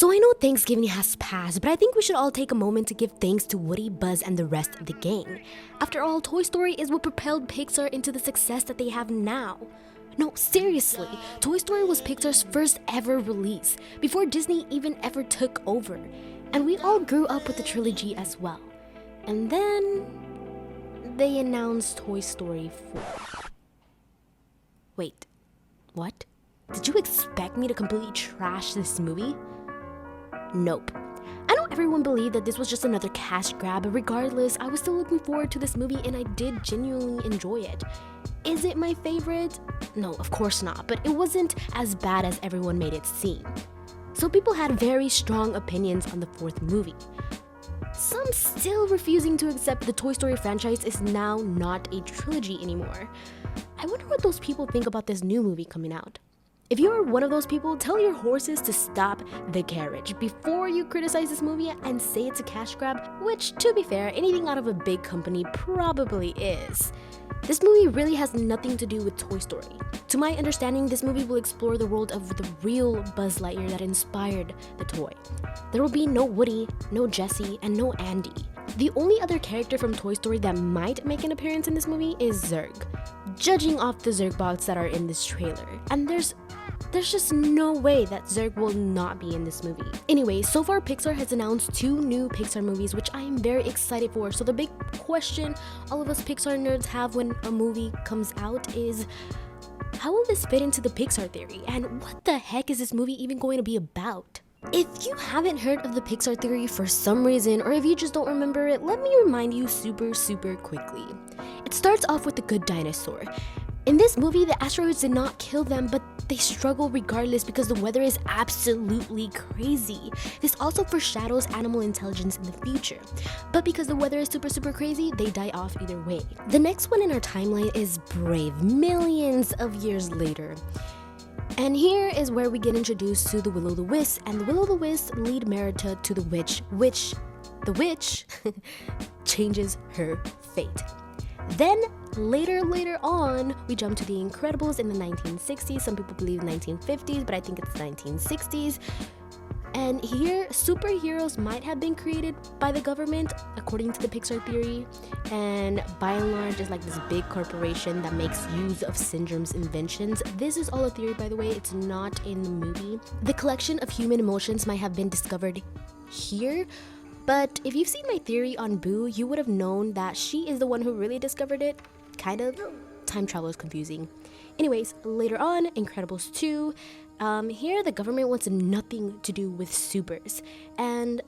So I know Thanksgiving has passed, but I think we should all take a moment to give thanks to Woody, Buzz, and the rest of the gang. After all, Toy Story is what propelled Pixar into the success that they have now. No, seriously, Toy Story was Pixar's first ever release, before Disney even ever took over. And we all grew up with the trilogy as well. And then they announced Toy Story 4. Wait, what? Did you expect me to completely trash this movie? Nope. I know everyone believed that this was just another cash grab, but regardless, I was still looking forward to this movie and I did genuinely enjoy it. Is it my favorite? No, of course not, but it wasn't as bad as everyone made it seem. So people had very strong opinions on the fourth movie. Some still refusing to accept the Toy Story franchise is now not a trilogy anymore. I wonder what those people think about this new movie coming out. If you're one of those people, tell your horses to stop the carriage before you criticize this movie and say it's a cash grab, which, to be fair, anything out of a big company probably is. This movie really has nothing to do with Toy Story. To my understanding, this movie will explore the world of the real Buzz Lightyear that inspired the toy. There will be no Woody, no Jessie, and no Andy. The only other character from Toy Story that might make an appearance in this movie is Zurg, judging off the Zurg bots that are in this trailer. And there's just no way that Zurg will not be in this movie. Anyway, so far Pixar has announced 2 new Pixar movies, which I am very excited for. So the big question all of us Pixar nerds have when a movie comes out is, how will this fit into the Pixar theory? And what the heck is this movie even going to be about? If you haven't heard of the Pixar theory for some reason, or if you just don't remember it, let me remind you super quickly. It starts off with the good dinosaur. In this movie, the asteroids did not kill them, but they struggle regardless because the weather is absolutely crazy. This also foreshadows animal intelligence in the future. But because the weather is super crazy, they die off either way. The next one in our timeline is Brave, millions of years later. And here is where we get introduced to the Will-O-the-Wisp, and the Will-O-the-Wisp lead Merida to the witch, the witch changes her fate. Then later on, we jump to The Incredibles in the 1960s. Some people believe 1950s, but I think it's 1960s. And here, superheroes might have been created by the government, according to the Pixar theory. And by and large, it's like this big corporation that makes use of Syndrome's inventions. This is all a theory, by the way. It's not in the movie. The collection of human emotions might have been discovered here. But if you've seen my theory on Boo, you would have known that she is the one who really discovered it. Kind of. Time travel is confusing. Anyways, later on, Incredibles 2, here the government wants nothing to do with supers. And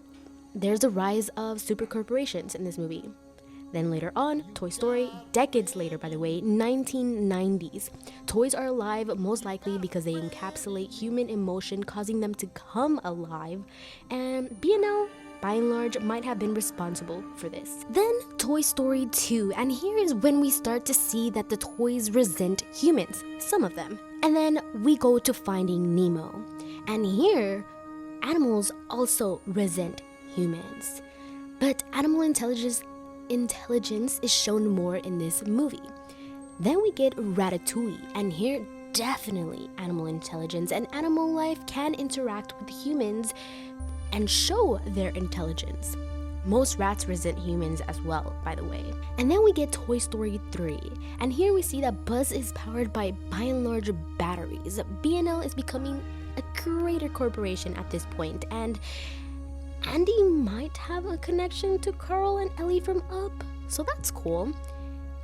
there's a rise of super corporations in this movie. Then later on, Toy Story, decades later by the way, 1990s. Toys are alive most likely because they encapsulate human emotion, causing them to come alive. And B&L, by and large, might have been responsible for this. Then Toy Story 2, and here is when we start to see that the toys resent humans, some of them. And then we go to Finding Nemo, and here animals also resent humans. But animal intelligence is shown more in this movie. Then we get Ratatouille, and here definitely animal intelligence and animal life can interact with humans and show their intelligence. Most rats resent humans as well, by the way. And then we get Toy Story 3, and here we see that Buzz is powered by and large batteries. B&L is becoming a greater corporation at this point, and Andy might have a connection to Carl and Ellie from Up, so that's cool.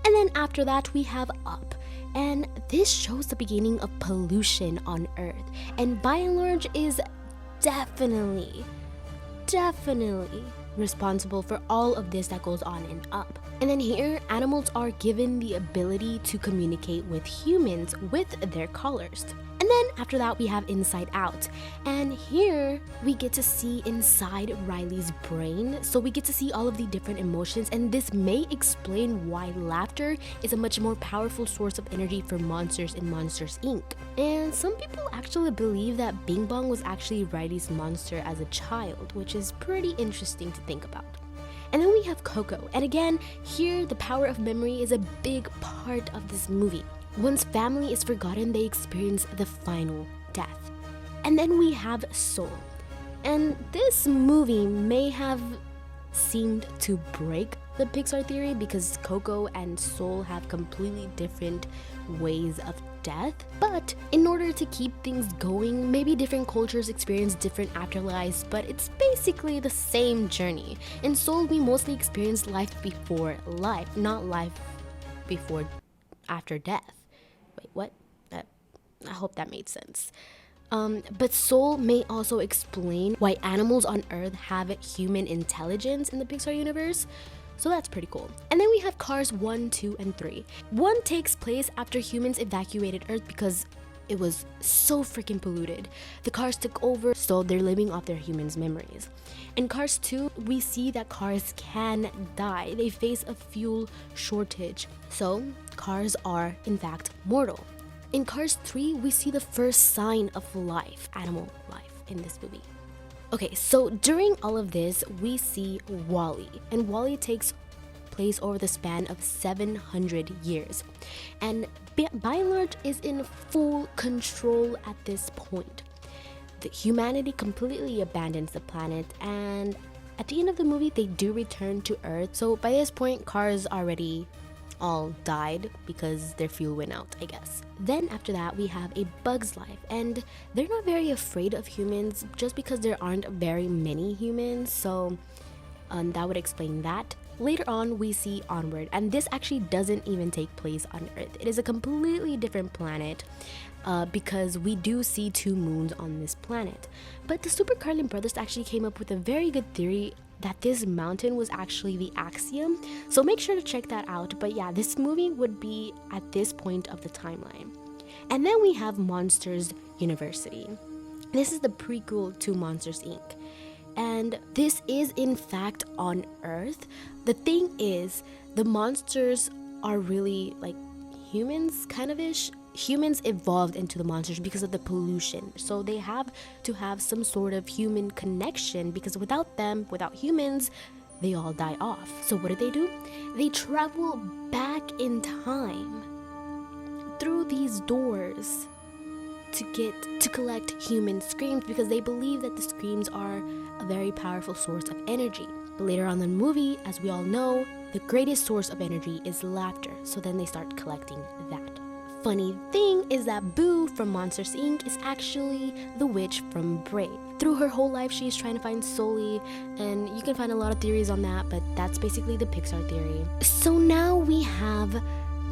And then after that we have Up, and this shows the beginning of pollution on Earth, and by and large is definitely responsible for all of this that goes on in Up. And then here, animals are given the ability to communicate with humans with their collars. And then after that, we have Inside Out. And here, we get to see inside Riley's brain. So we get to see all of the different emotions, and this may explain why laughter is a much more powerful source of energy for monsters in Monsters, Inc. And some people actually believe that Bing Bong was actually Riley's monster as a child, which is pretty interesting to think about. And then we have Coco, and again, here the power of memory is a big part of this movie. Once family is forgotten, they experience the final death. And then we have Soul. And this movie may have seemed to break the Pixar theory because Coco and Soul have completely different ways of death. But in order to keep things going, maybe different cultures experience different afterlives, but it's basically the same journey. In Soul, we mostly experience life before life, not life before after death. Wait, what? I hope that made sense. But Soul may also explain why animals on Earth have human intelligence in the Pixar universe. So that's pretty cool. And then we have Cars 1, 2, and 3. 1 takes place after humans evacuated Earth because it was so freaking polluted. The cars took over, so they're living off their humans' memories. In Cars 2, we see that cars can die. They face a fuel shortage. So cars are, in fact, mortal. In Cars 3, we see the first sign of life, animal life, in this movie. Okay, so during all of this, we see WALL-E, and WALL-E takes place over the span of 700 years, and by and large is in full control at this point. The humanity completely abandons the planet, and at the end of the movie, they do return to Earth. So by this point, cars already all died because their fuel went out, I guess. Then after that, we have A Bug's Life, and they're not very afraid of humans just because there aren't very many humans, so that would explain that. Later on, we see Onward, and this actually doesn't even take place on Earth. It is a completely different planet because we do see 2 moons on this planet. But the Super Carlin brothers actually came up with a very good theory that this mountain was actually the axiom, so make sure to check that out. But yeah, this movie would be at this point of the timeline. And then we have Monsters University. This is the prequel to Monsters Inc. And this is in fact on Earth. The thing is, the monsters are really like humans, kind of ish. Humans evolved into the monsters because of the pollution, so they have to have some sort of human connection, because without them, without humans, they all die off. So what do? They travel back in time through these doors to collect human screams, because they believe that the screams are a very powerful source of energy. But later on in the movie, as we all know, the greatest source of energy is laughter, so then they start collecting that. Funny thing is that Boo from Monsters Inc. is actually the witch from Brave. Through her whole life, she's trying to find Sully, and you can find a lot of theories on that, but that's basically the Pixar theory. So now we have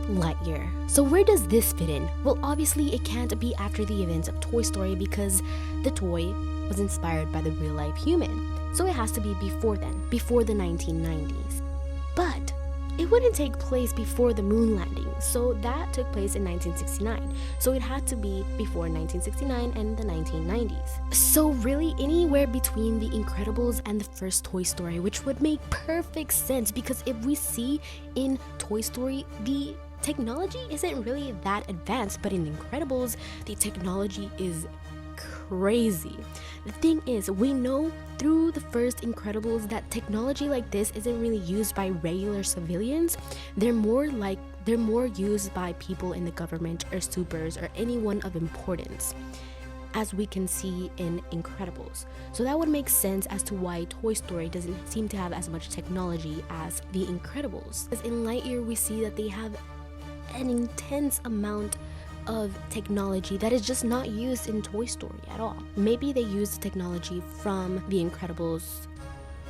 Lightyear. So where does this fit in? Well, obviously it can't be after the events of Toy Story because the toy was inspired by the real-life human. So it has to be before then, before the 1990s. But it wouldn't take place before the moon landing, so that took place in 1969. So it had to be before 1969 and the 1990s. So really anywhere between The Incredibles and the first Toy Story, which would make perfect sense, because if we see in Toy Story, the technology isn't really that advanced, but in The Incredibles, the technology is crazy. The thing is, we know through the first Incredibles that technology like this isn't really used by regular civilians. They're more used by people in the government or supers or anyone of importance, as we can see in Incredibles. So that would make sense as to why Toy Story doesn't seem to have as much technology as The Incredibles. As in Lightyear, we see that they have an intense amount of technology that is just not used in Toy Story at all. Maybe they used the technology from The Incredibles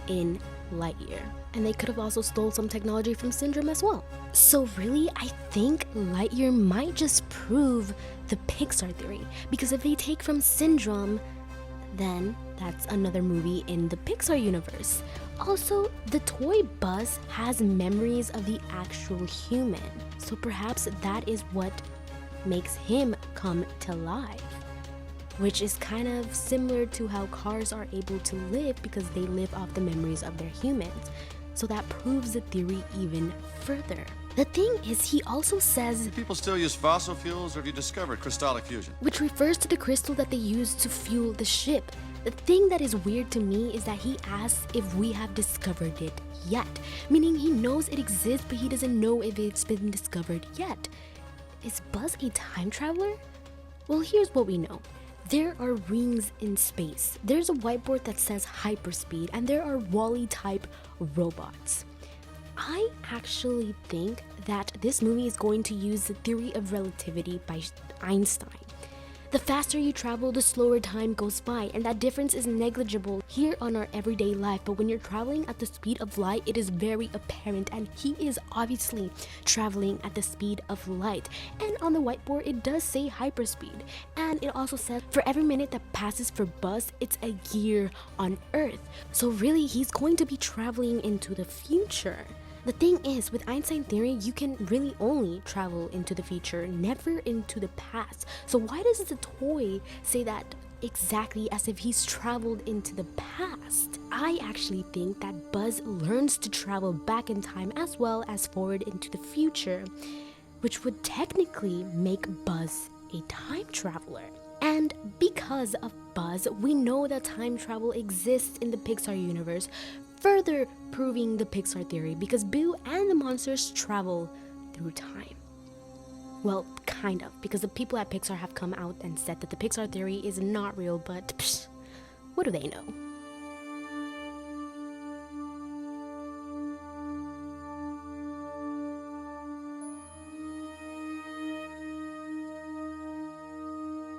in Lightyear, and they could have also stole some technology from Syndrome as well. So really, I think Lightyear might just prove the Pixar theory, because if they take from Syndrome, then that's another movie in the Pixar universe. Also, the toy bus has memories of the actual human, so perhaps that is what makes him come to life, which is kind of similar to how cars are able to live because they live off the memories of their humans. So that proves the theory even further. The thing is, he also says, do people still use fossil fuels, or have you discovered crystallic fusion? Which refers to the crystal that they used to fuel the ship. The thing that is weird to me is that he asks if we have discovered it yet, meaning he knows it exists, but he doesn't know if it's been discovered yet. Is Buzz a time traveler? Well, here's what we know. There are rings in space. There's a whiteboard that says hyperspeed, and there are Wall-E type robots. I actually think that this movie is going to use the theory of relativity by Einstein. The faster you travel, the slower time goes by, and that difference is negligible here on our everyday life. But when you're traveling at the speed of light, it is very apparent, and he is obviously traveling at the speed of light. And on the whiteboard, it does say hyperspeed, and it also says for every minute that passes for Buzz, it's a year on Earth. So really, he's going to be traveling into the future. The thing is, with Einstein theory, you can really only travel into the future, never into the past. So why does the toy say that exactly as if he's traveled into the past? I actually think that Buzz learns to travel back in time as well as forward into the future, which would technically make Buzz a time traveler. And because of Buzz, we know that time travel exists in the Pixar universe, further proving the Pixar theory, because Boo and the monsters travel through time. Well, kind of, because the people at Pixar have come out and said that the Pixar theory is not real, but what do they know?